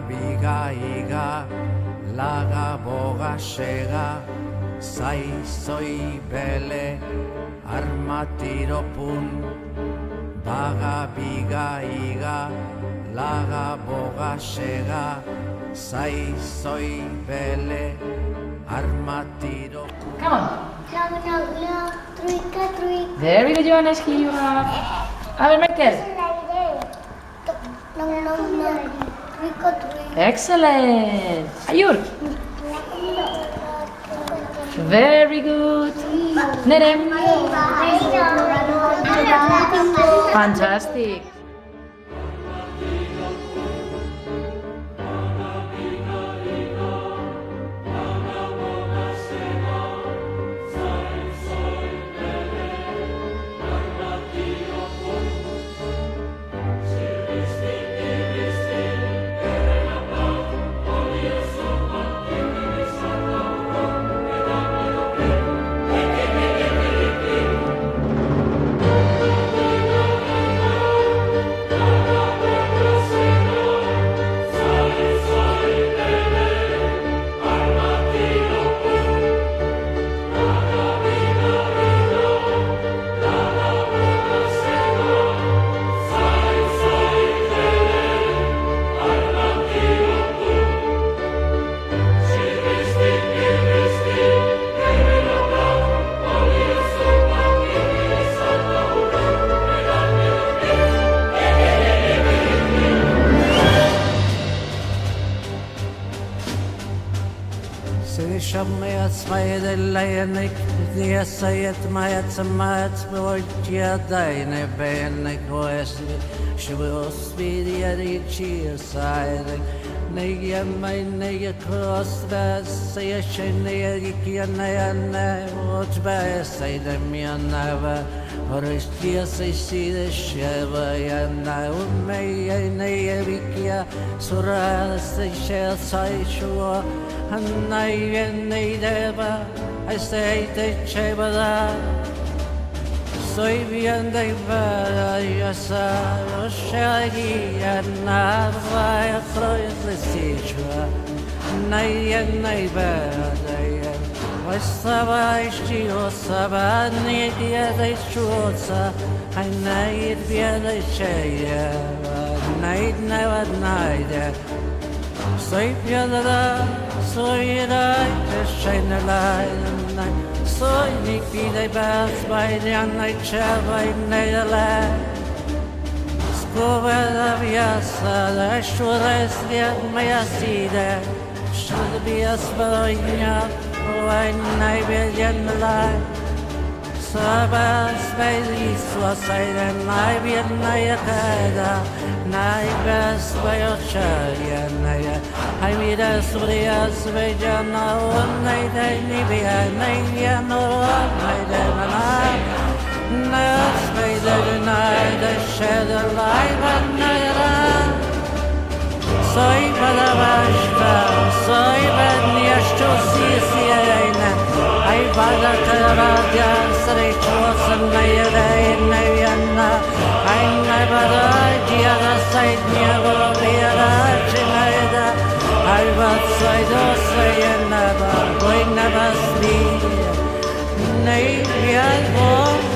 biga iga laga boga sega sai soi bele armatiro pun baga biga iga laga boga sega sai soi bele armatiro pun. Come on. Trick or treat. Very good, Johannes. Here you have. A ver, Michael. No. Trick or treat. Excellent. Ayur. Very good. Nerem. Fantastic. Shammayat Smayadelayanik, Niasayat Mayat Samat, Boya Dine, Benek, West, she will speed the Adichi aside. Naya, my Naya cross, say a Shenayaki and Nayana, watch by say the Mianava, or is tears I see the Sheva, and I will may a Nayavikia, Sura, say shall say sure. And I never, I say the Chebada. Soy bien de ver, yo shaggy and Nava, Floyd Sichua. Nay, I Sava, she was Sava, Nidia, they chuosa. I need be a chair, night, never night. Soy piedra, soy el aire, shine a light in the night. Soy Nicky, they pass by the night chava in the light. Scova la viasa, the shores the mayasida. Should be a spalina, oh, I night in the light. Sabas by this was I and I be at Nayakada. Naibas by Ocharia, I meet us with the Asvejana, one night I Nibia, Navia, no one night and Nas by the night, I shed a light and Nayara. Soy Badavashta, soy Badniashto Sisiana. I bada Karadia, Srechos and Nayana. I never the other side never the Chinaida. I was I say and never, we never sleep. Nay, we are both,